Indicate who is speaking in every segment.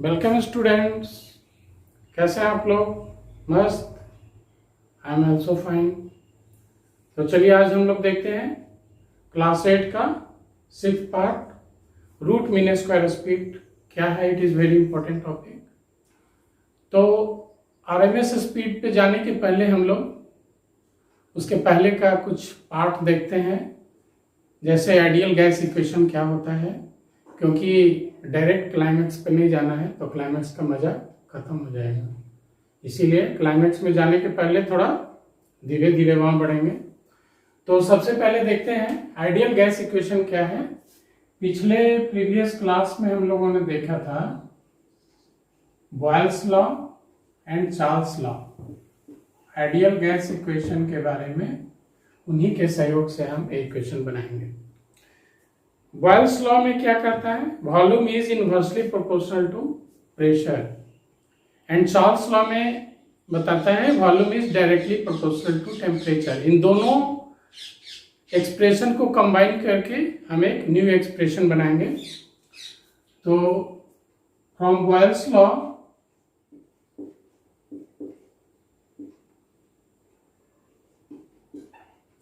Speaker 1: Welcome students. कैसे हैं आप लोग? मस्त। I am also fine. तो चलिए आज हम लोग देखते हैं क्लास 8 का 6th पार्ट, रूट मीन स्क्वायर स्पीड क्या है। It is very important topic. तो आरएमएस स्पीड पे जाने के पहले हम लोग उसके पहले का कुछ पार्ट देखते हैं, जैसे आइडियल गैस इक्वेशन क्या होता है, क्योंकि डायरेक्ट क्लाइमेक्स पे नहीं जाना है तो क्लाइमेक्स का मजा खत्म हो जाएगा। इसीलिए क्लाइमेक्स में जाने के पहले थोड़ा धीरे धीरे वहां बढ़ेंगे। तो सबसे पहले देखते हैं आइडियल गैस इक्वेशन क्या है। पिछले प्रीवियस क्लास में हम लोगों ने देखा था Boyle's law and Charles law. Ideal gas equation के बारे में उन्हीं के सहयोग से हम इक्वेशन बनाएंगे। बॉयल्स लॉ में क्या कहता है? Volume is inversely proportional to pressure. And Charles law में बताता है volume is directly proportional to temperature. इन दोनों एक्सप्रेशन को कंबाइन करके हम एक न्यू एक्सप्रेशन बनाएंगे। तो from Boyle's law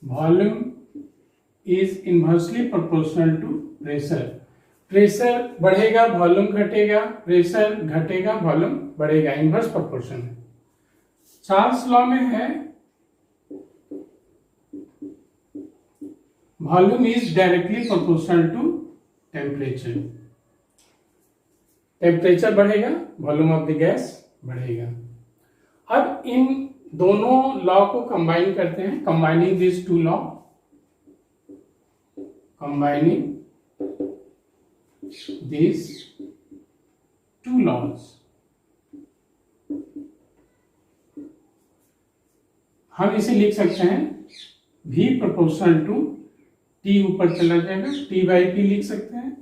Speaker 1: volume is inversely proportional to pressure. Pressure बढ़ेगा वॉल्यूम घटेगा, प्रेशर घटेगा वॉल्यूम बढ़ेगा, इनवर्स प्रोपोर्शन है। चार्ल्स लॉ में है volume is directly proportional to temperature. Temperature बढ़ेगा वॉल्यूम ऑफ द गैस बढ़ेगा। अब इन दोनों लॉ को कंबाइन करते हैं, combining this two law, combining these two laws हम इसे लिख सकते हैं V प्रोपोर्शनल टू T, ऊपर चला जाएगा T बाई P लिख सकते हैं।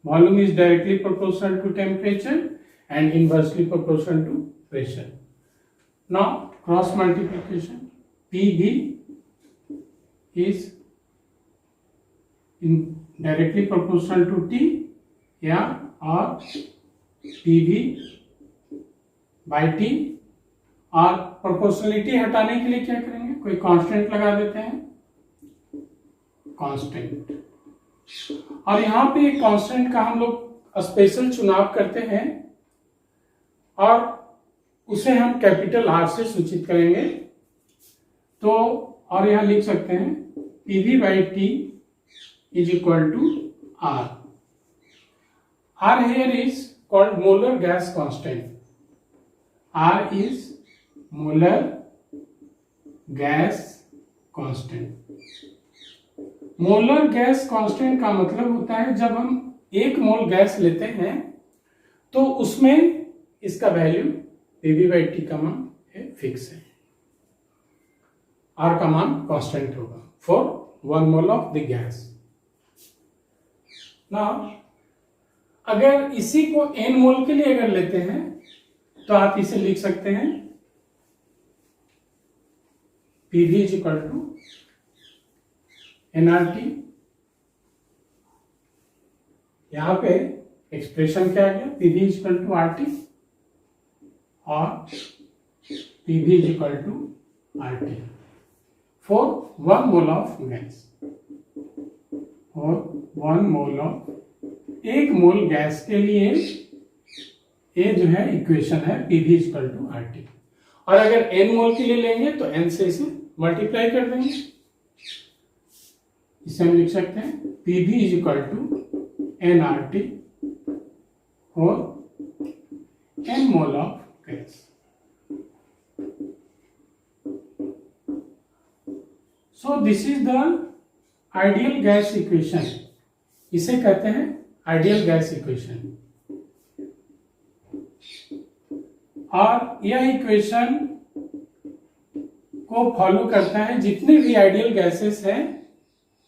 Speaker 1: Volume is directly proportional to temperature and inversely proportional to pressure. Now cross multiplication, PV is in directly proportional to T या और PV by T। और proportionality हटाने के लिए क्या करेंगे? कोई कांस्टेंट लगा देते हैं, कांस्टेंट। और यहाँ पे कांस्टेंट का हम लोग स्पेशल चुनाव करते हैं और उसे हम कैपिटल R से सूचित करेंगे। तो और यहाँ लिख सकते हैं PV by T is equal to R. R here is called molar gas constant. R is molar gas constant. Molar gas constant का मतलब होता है जब हम 1 मोल गैस लेते हैं तो उसमें इसका वैल्यू PV by T का मान है फिक्स है, R का मान कांस्टेंट होगा for 1 mole of the gas. ना अगर इसी को n मोल के लिए अगर लेते हैं तो आप इसे लिख सकते हैं PV is equal to nRT। यहां पे एक्सप्रेशन क्या आ गया? PV is equal to RT और PV is equal to RT for 1 mole of gas. और 1 मोल ऑफ 1 मोल गैस के लिए ये जो है इक्वेशन है PV इक्वल टू RT। और अगर n मोल के लिए लेंगे तो n से इसे मल्टीप्लाई कर देंगे। इसे हम लिख सकते हैं PV is equal to nRT और n mole of gas. So this is the ideal gas equation. इसे कहते हैं आइडियल गैस इक्वेशन। और यह इक्वेशन को फॉलो करता है, जितने भी आइडियल गैसेस हैं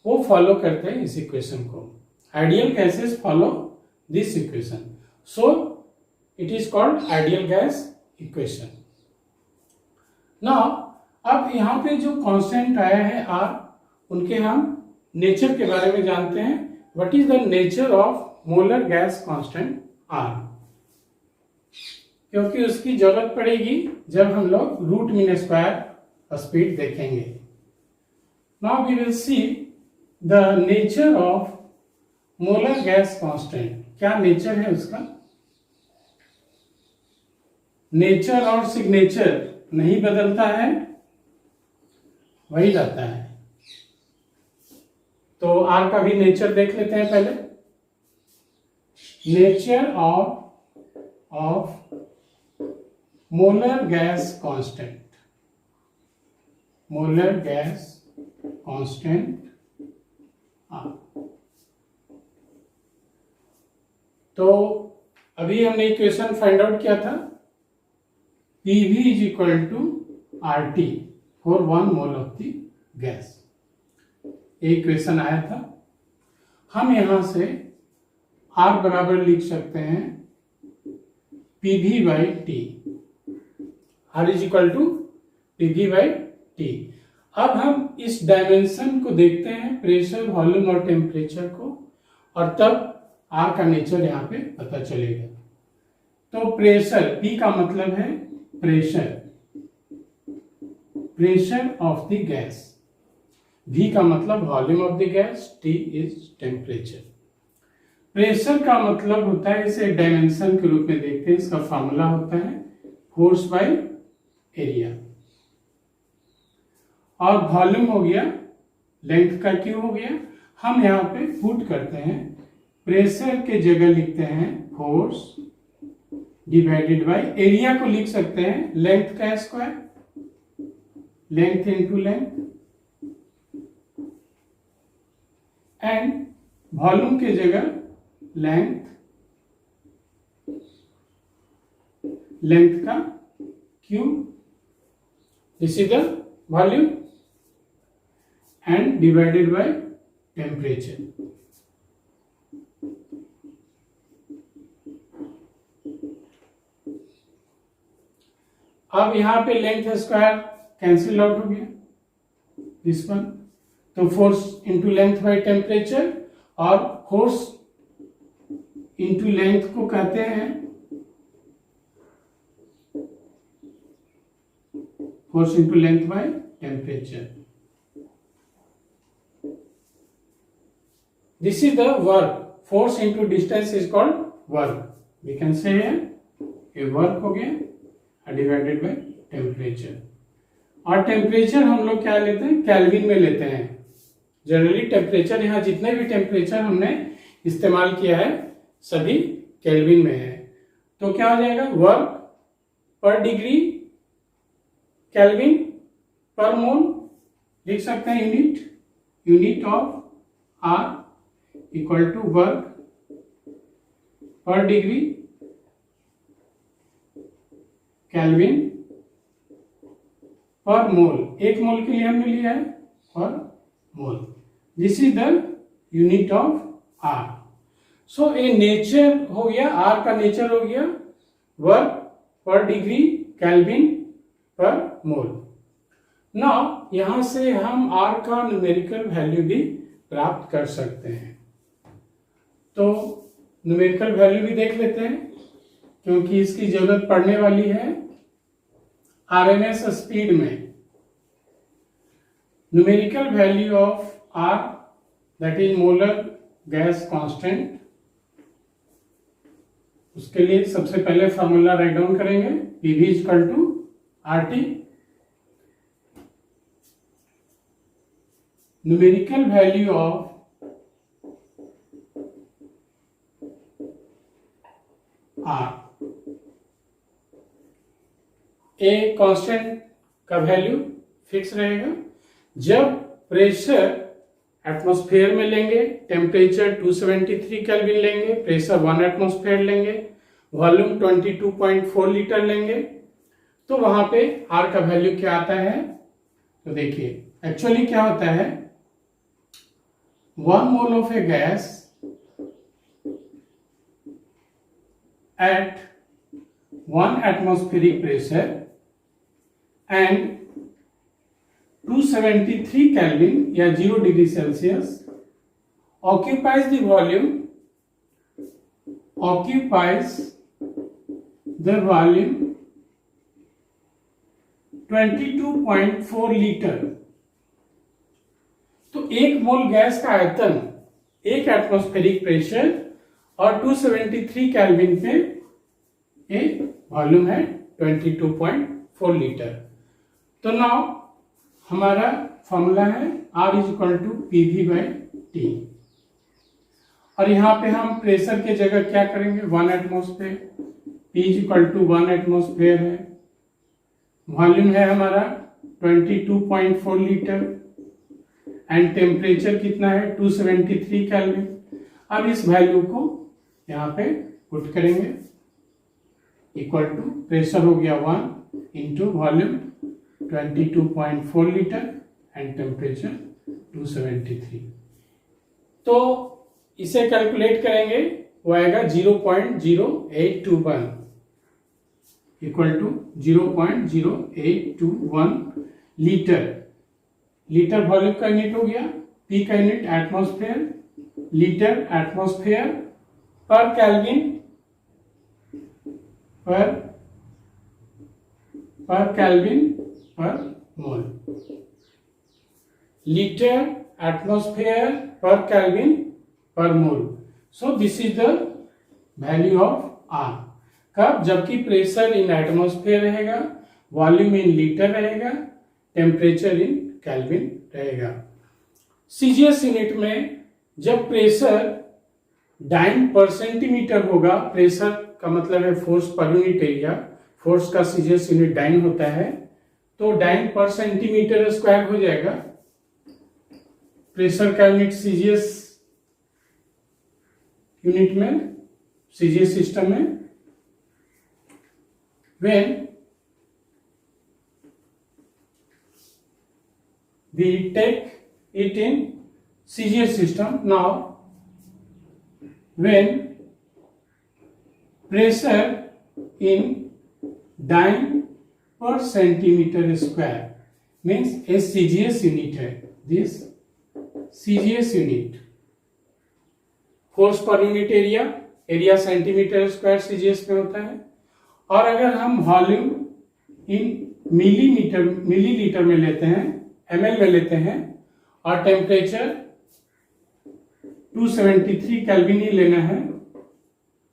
Speaker 1: वो फॉलो करते हैं इस इक्वेशन को। Ideal gases follow this equation, so it is called ideal gas equation. Now अब यहाँ पे जो कांस्टेंट आया है R, उनके हम नेचर के बारे में जानते हैं। What is the nature of molar gas constant R? क्योंकि उसकी जरूरत पड़ेगी जब हम लोग रूट मीन स्क्वायर स्पीड देखेंगे। Now we will see the nature of molar gas constant. क्या नेचर है उसका? नेचर और सिग्नेचर नहीं बदलता है, वही रहता है। तो आर का भी नेचर देख लेते हैं पहले। Nature of molar gas constant. Molar gas constant R. तो अभी हमने इक्वेशन फाइंड आउट किया था, PV is equal to RT for 1 mole of the gas। एक इक्वेशन आया था। हम यहां से R बराबर लिख सकते हैं PV by T। R is equal to PV by T। अब हम इस डायमेंशन को देखते हैं, प्रेशर, वॉल्यूम और टेम्परेचर को, और तब R का नेचर यहाँ पे पता चलेगा। तो प्रेशर, P का मतलब है pressure, pressure of the gas. V का मतलब volume of the gas, T is temperature. Pressure का मतलब होता है, इसे डायमेंशन के रूप में देखते हैं, इसका फॉर्मूला होता है फोर्स बाय एरिया। और वॉल्यूम हो गया लेंथ का क्यू हो गया। हम यहाँ पे पुट करते हैं, प्रेशर के जगह लिखते हैं फोर्स डिवाइडेड बाय एरिया को लिख सकते हैं लेंथ का square, length into length, and volume के जगह लेंथ, लेंथ का cube, this is the volume, and divided by temperature. अब यहां पे लेंथ स्क्वायर कैंसिल आउट हो गया, दिस वन। तो force into length by temperature, और फोर्स इंटू लेंथ को कहते हैं force into length by temperature. This is the work. Force into distance is called work. We can say ये work हो गया डिवाइडेड बाय टेम्परेचर। और temperature हम लोग क्या लेते हैं? केल्विन में लेते हैं। जनरली टेम्परेचर, यहाँ जितने भी टेम्परेचर हमने इस्तेमाल किया है सभी केल्विन में है। तो क्या हो जाएगा? Work per degree kelvin per मोल, लिख सकते हैं unit of R equal to work per degree kelvin per mole. एक मोल के लिए हमने लिया है per mole. This is the unit of R. So a nature हो गया, आर का नेचर हो गया work per degree kelvin per मोल। नाउ यहां से हम आर का न्यूमेरिकल वैल्यू भी प्राप्त कर सकते हैं। तो न्यूमेरिकल वैल्यू भी देख लेते हैं, क्योंकि इसकी जरूरत पड़ने वाली है आरएमएस स्पीड में। Numerical value of R, that is molar gas constant. उसके लिए सबसे पहले फॉर्मूला राइट डाउन करेंगे, PV equal to RT. Numerical value of R, a constant का वैल्यू फिक्स रहेगा। जब प्रेशर एटमॉस्फेयर में लेंगे, टेम्परेचर 273 केल्विन लेंगे, प्रेशर 1 एटमॉस्फेयर लेंगे, वॉल्यूम 22.4 लीटर लेंगे, तो वहां पे आर का वैल्यू क्या आता है? तो देखिए एक्चुअली क्या होता है, 1 mole of A gas at 1 atmospheric pressure and 273 Kelvin या 0 degree Celsius occupies the volume 22.4 litre. तो एक मोल गैस का आयतन, एक एटमॉस्फेरिक प्रेशर और 273 केल्विन पे ये वॉल्यूम है 22.4 लीटर। तो नाउ हमारा फॉर्मूला है R is equal to PV/T। और यहाँ पे हम प्रेशर के जगह क्या करेंगे, 1 atmosphere, P is equal to 1 atmosphere है, वॉल्यूम है हमारा 22.4 लीटर एंड टेम्परेचर कितना है 273 केल्विन। अब इस वैल्यू को यहाँ पे पुट करेंगे, इक्वल टू प्रेशर हो गया 1 into volume 22.4 litre and temperature 273। तो इसे कैलकुलेट करेंगे, वो आएगा 0.0821 equal to 0.0821 litre. Litre volume का यूनिट हो गया, पी का unit atmosphere, litre atmosphere per kelvin per kelvin per mole, litre atmosphere per kelvin per mole. So this is the value of R. कब? जबकि pressure in atmosphere रहेगा, volume in litre रहेगा, temperature in kelvin रहेगा। CGS unit में जब pressure dine per centimetre होगा, pressure का मतलब है force per unit area, force का सीजीएस यूनिट डाइन होता है, तो डाइन पर सेंटीमीटर स्क्वायर हो जाएगा। प्रेशर का यूनिट सीजीएस यूनिट में, सीजीएस सिस्टम में, when we take it in CGS system, now when pressure in dyne per centimeter square means a CGS unit है, this CGS unit, force per unit area, area centimetre square CGS में होता है। और अगर हम volume इन millilitre में लेते हैं, ml में लेते हैं, और टेम्परेचर 273 केल्विन ही लेना है,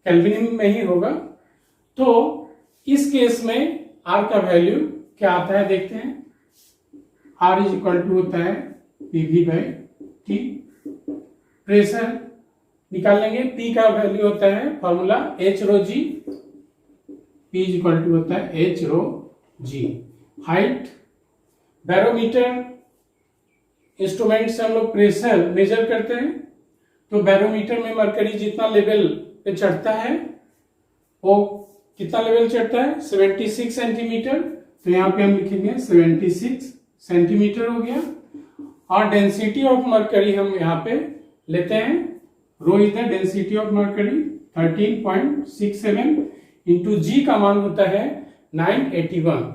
Speaker 1: केल्विन में ही होगा, तो इस केस में R का वैल्यू क्या आता है देखते हैं। R इज इक्वल टू होता है PV/T। प्रेशर निकाल लेंगे, P का वैल्यू होता है formula H/ρg, P is equal to होता है H/ρg। हाइट, बैरोमीटर इंस्ट्रूमेंट से हम लोग प्रेशर मेजर करते हैं, तो बैरोमीटर में मरकरी जितना लेवल पे चढ़ता है, वो कितना लेवल चढ़ता है 76 सेंटीमीटर, तो यहाँ पे हम लिखेंगे 76 सेंटीमीटर हो गया। और डेंसिटी ऑफ मरकरी हम यहाँ पे लेते हैं, rho is the density of mercury 13.67 into G का मान होता है 981।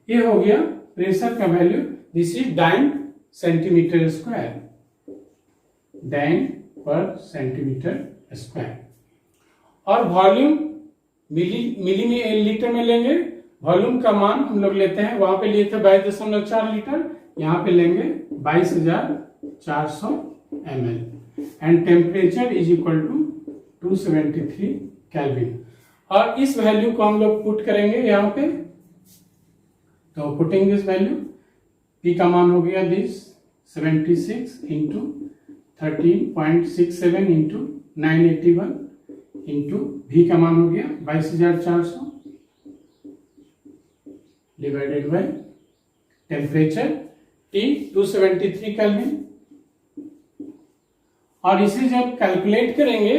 Speaker 1: ये हो गया प्रेशर का value, this is dyne centimetre square, dyne per centimetre square. और वॉल्यूम मिलीलीटर में लेंगे, वॉल्यूम का मान हम लोग लेते हैं, वहां पे लिए थे 22.4 लीटर, यहाँ पे लेंगे 22,400 ml and temperature is equal to 273 kelvin. और इस वैल्यू को हम लोग पुट करेंगे यहाँ पे, तो पुटिंग दिस वैल्यू, P का मान हो गया this 76 into 13.67 into 981 into V का मान हो गया 22,400 divided by temperature T 273 kelvin. और इसे जब कैलकुलेट करेंगे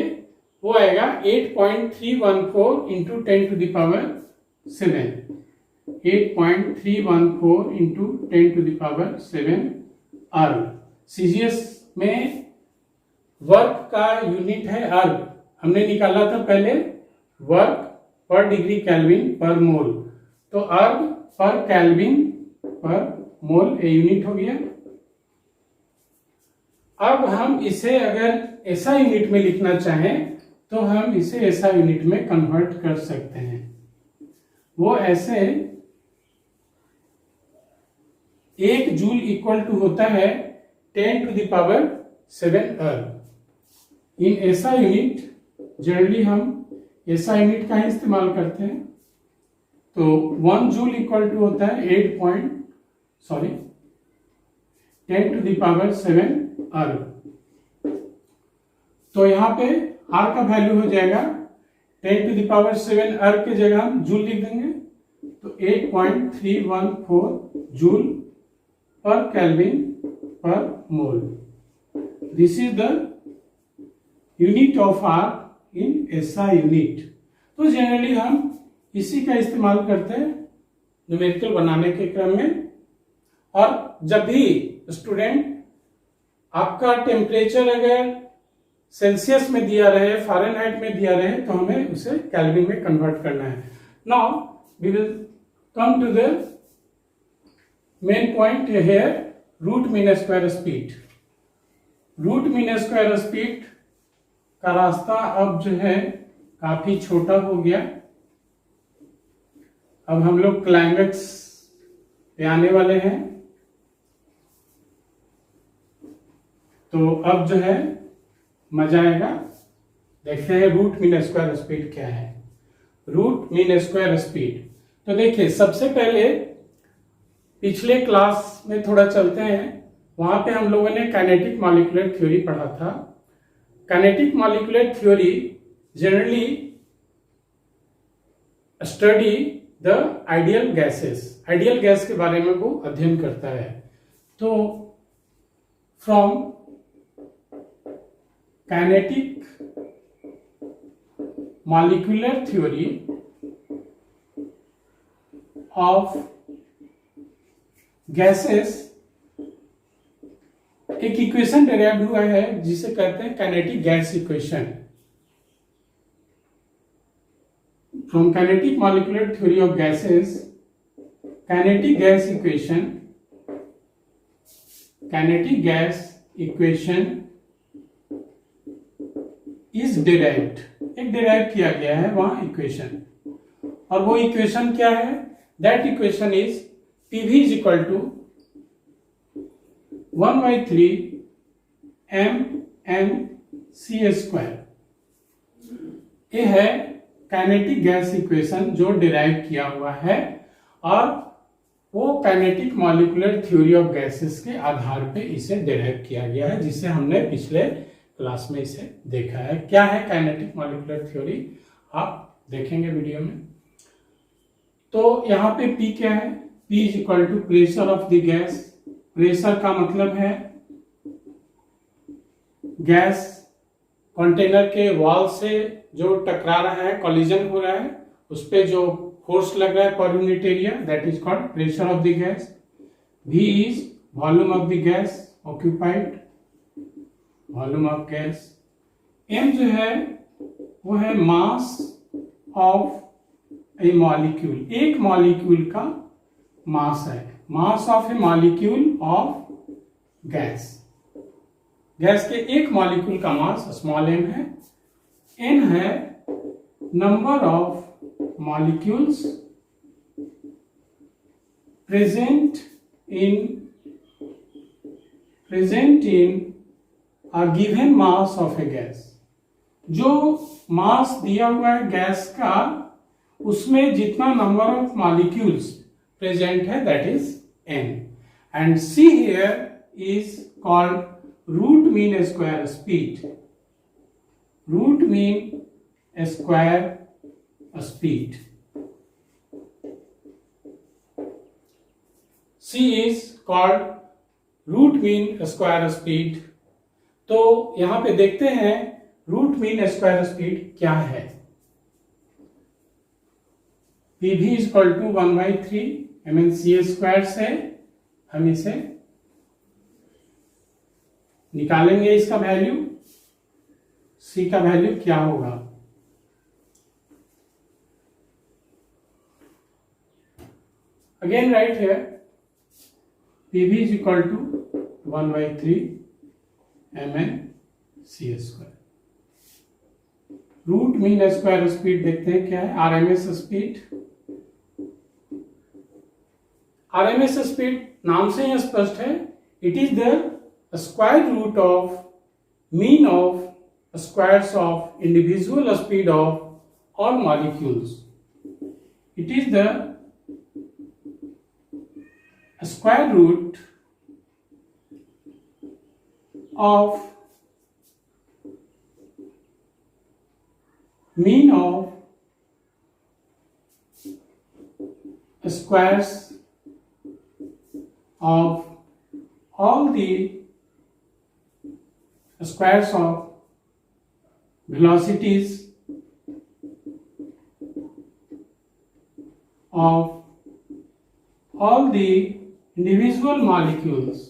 Speaker 1: वो आएगा 8.314 into 10 to the power 7, 8.314 into 10 to the power 7 erg. CGS में वर्क का यूनिट है अर्ग, हमने निकाला था पहले work per degree kelvin per मोल, तो अर्ग पर kelvin per mole a unit हो गया। अब हम इसे अगर ऐसा यूनिट में लिखना चाहें तो हम इसे एसआई यूनिट में कन्वर्ट कर सकते हैं। वो ऐसे 1 जूल इक्वल टू होता है 10⁻⁷ अर्ग। इन एसआई यूनिट जनरली हम एसआई यूनिट का ही इस्तेमाल करते हैं। तो 1 जूल इक्वल टू होता है 10⁻⁷ अर्ग। तो यहाँ पे R का वैल्यू हो जाएगा 10⁻⁷ अर्ग की जगह हम जूल लिख देंगे, तो 8.314 joule per kelvin per mole. This is the unit of R in SI unit. तो जनरली हम इसी का इस्तेमाल करते हैं न्यूमेरिकल बनाने के क्रम में। और जब भी स्टूडेंट आपका टेम्परेचर अगर सेल्सियस में दिया रहे, फ़ारेनहाइट में दिया रहे, तो हमें उसे केल्विन में कन्वर्ट करना है। Now we will come to the main point here, root mean square speed. Root mean square speed का रास्ता अब जो है काफी छोटा हो गया। अब हम लोग क्लाइमेक्स पे आने वाले हैं। तो अब जो है मजा आएगा। देखते हैं रूट मीन स्क्वायर स्पीड क्या है। रूट मीन स्क्वायर स्पीड, तो देखिए सबसे पहले पिछले क्लास में थोड़ा चलते हैं। वहां पे हम लोगों ने काइनेटिक मॉलिक्यूलर थ्योरी पढ़ा था। Kinetic molecular theory generally study the ideal gases. Ideal gas के बारे में वो अध्ययन करता है। तो from kinetic molecular theory of gases एक इक्वेशन डेराइव हुआ है जिसे कहते हैं kinetic gas equation. From kinetic molecular theory of gases, kinetic gas equation, kinetic gas equation is derived. एक डिराइव किया गया है वहां इक्वेशन, और वो इक्वेशन क्या है? That equation is PV is equal to 1/3 mnc square. ये है काइनेटिक गैस इक्वेशन जो डिराइव किया हुआ है, और वो kinetic molecular theory of gases के आधार पे इसे डिराइव किया गया है, जिसे हमने पिछले क्लास में इसे देखा है। क्या है काइनेटिक मॉलिक्यूलर थ्योरी, आप देखेंगे वीडियो में। तो यहाँ पे P क्या है? P is equal to pressure of the gas. Pressure का मतलब है गैस कंटेनर के वॉल से जो टकरा रहा है, कॉलिजन हो रहा है, उस पे जो फोर्स लग रहा है per unit area, that is called pressure of the gas. V is volume of the gas occupied, volume of gas. M जो है वो है मास ऑफ ए मॉलिक्यूल। एक मॉलिक्यूल का मास है, mass of A molecule of gas. Gas के एक molecule का मास स्मॉल m है। n है number of molecules present in a given mass of a gas। जो मास दिया हुआ है गैस का, उसमें जितना नंबर ऑफ मॉलिक्यूल्स प्रेजेंट है that is n। And c here is called root mean square speed. Root mean square speed. c is called root mean square speed. तो यहां पे देखते हैं रूट मीन स्क्वायर स्पीड क्या है। PV is equal to 1/3 mnc square से हम इसे निकालेंगे। इसका वैल्यू, C का वैल्यू क्या होगा? Again write here PV is equal to 1/3 mnc square. Root mean square speed देखते हैं क्या है, आरएमएस स्पीड। आरएमएस स्पीड नाम से ही स्पष्ट है, it is the square root of mean of squares of individual speed of all molecules. It is the square root of mean of squares of all the squares of velocities of all the individual molecules,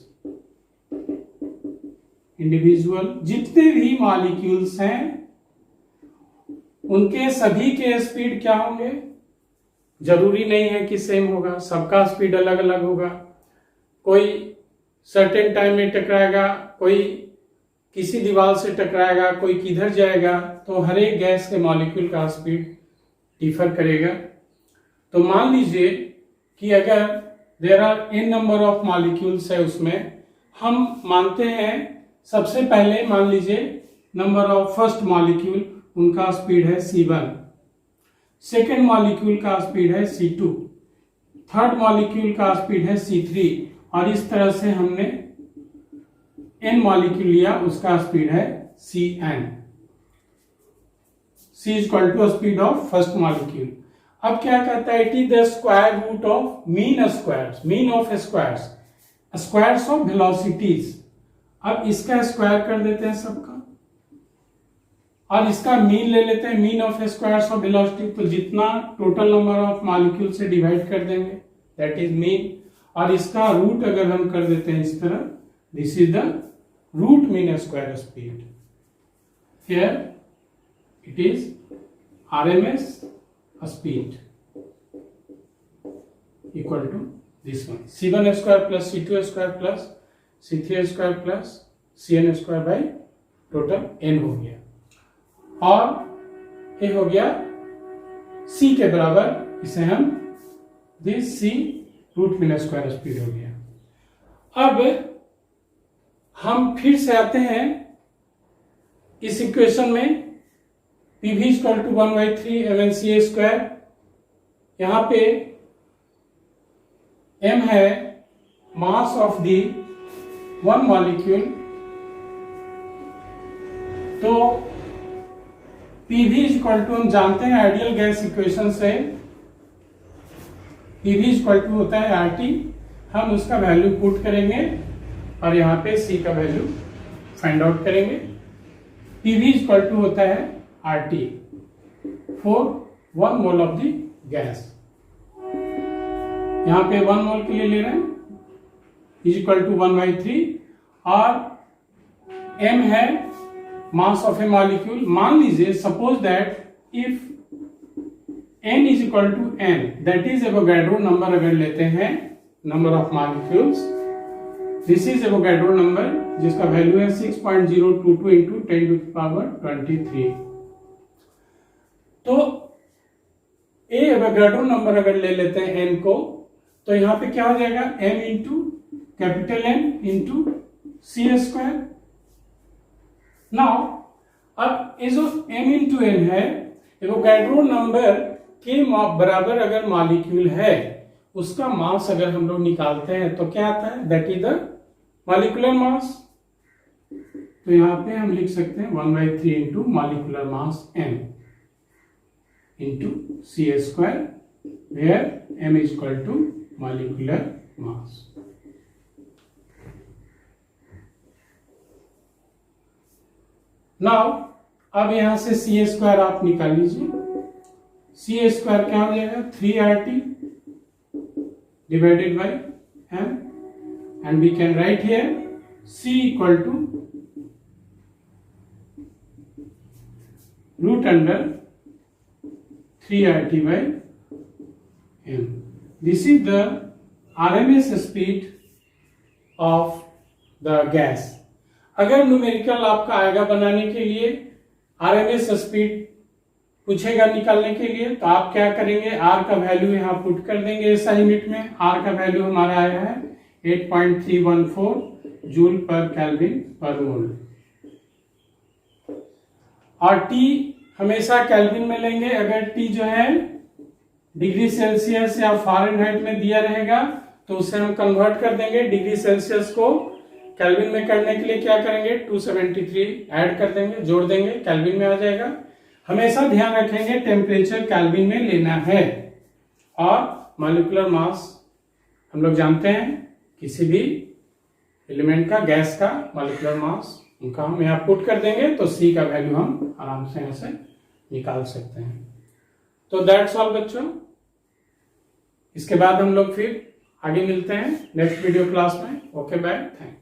Speaker 1: individual जितने भी molecules हैं उनके सभी के speed क्या होंगे, जरूरी नहीं है कि सेम होगा, सबका स्पीड अलग अलग होगा। कोई सर्टेन टाइम में टकराएगा, कोई किसी दीवार से टकराएगा, कोई किधर जाएगा, तो हर एक गैस के मॉलिक्यूल का स्पीड डिफर करेगा। तो मान लीजिए कि अगर there are n number of molecules है, उसमें हम मानते हैं सबसे पहले मान लीजिए नंबर ऑफ फर्स्ट मॉलिक्यूल, उनका स्पीड है c1, सेकेंड मॉलिक्यूल का स्पीड है c2, थर्ड मॉलिक्यूल का स्पीड है c3, और इस तरह से हमने n मॉलिक्यूल लिया, उसका स्पीड है cn। c is equal to speed of first molecule. अब क्या कहता है, it is the square root of mean squares, mean of squares, squares of velocities. अब इसका स्क्वायर कर देते हैं सबका, और इसका मीन ले लेते हैं, mean of squares of velocity, तो जितना टोटल नंबर ऑफ मॉलिक्यूल से डिवाइड कर देंगे दैट इज मीन, और इसका रूट अगर हम कर देते हैं इस तरह, this is the root mean square speed. Here it is RMS speed equal to this one, c1 square plus c2 square plus c3 square plus cn square by total n हो गया, और ये हो गया c के बराबर, इसे हम this c root mean square speed हो गया। अब हम फिर से आते हैं इस इक्वेशन में, pv equal to 1/3 mnca square, यहां पे m है mass of the one molecule, तो pv इक्वल टू हम जानते हैं आइडियल गैस इक्वेशन से, pv इक्वल टू होता है RT, हम उसका वैल्यू पुट करेंगे और यहाँ पे c का वैल्यू फाइंड आउट करेंगे। pv इक्वल टू होता है RT for 1 mole of the gas, यहाँ पे 1 मोल के लिए ले रहे हैं, इज इक्वल टू 1/3, और m है मास ऑफ ए मॉलिक्यूल। मान लीजिए suppose that if n is equal to n, that is Avogadro number अगर लेते हैं, number of molecules, this is Avogadro number जिसका वैल्यू है 6.022 इंटू 10 टू द पावर 23। तो ए एवोगैड्रो नंबर अगर ले लेते हैं n को, तो यहां पे क्या हो जाएगा, m into capital N into C square. Now अब ये जो m इंटू n है, एवोगैड्रो नंबर के बराबर अगर मॉलिक्यूल है, उसका मास अगर हम लोग निकालते हैं तो क्या आता है, that is the molecular mass. तो यहां पे हम लिख सकते हैं 1/3 into molecular mass m into C square, where m is equal to molecular mass. Now अब यहां से सी स्क्वायर आप निकाल लीजिए, सी स्क्वायर क्या हो जाएगा, 3RT divided by m, and we can write here c equal to root under 3RT by m. This is the RMS speed of the gas. अगर न्यूमेरिकल आपका आएगा बनाने के लिए RMS स्पीड पूछेगा निकालने के लिए, तो आप क्या करेंगे, आर का वैल्यू यहाँ पुट कर देंगे ऐसा यूनिट में। आर का वैल्यू हमारा आया है 8.314 जूल पर केल्विन पर मोल। और टी हमेशा केल्विन में लेंगे। अगर टी जो है डिग्री सेल्सियस या फ़ारेनहाइट में दिया रहेगा तो उसे हम कन्वर्ट कर देंगे। डिग्री सेल्सियस को केल्विन में करने के लिए क्या करेंगे, 273 ऐड कर देंगे, जोड़ देंगे, केल्विन में आ जाएगा। हमेशा ध्यान रखेंगे टेम्परेचर केल्विन में लेना है। और मॉलिक्यूलर मास हम लोग जानते हैं किसी भी एलिमेंट का, गैस का मॉलिक्यूलर मास, उनका हम यहाँ पुट कर देंगे तो सी का वैल्यू हम आराम से यहाँ से निकाल सकते हैं। तो दैट्स ऑल बच्चों। इसके बाद हम लोग फिर आगे मिलते हैं नेक्स्ट वीडियो क्लास में। Okay bye, thank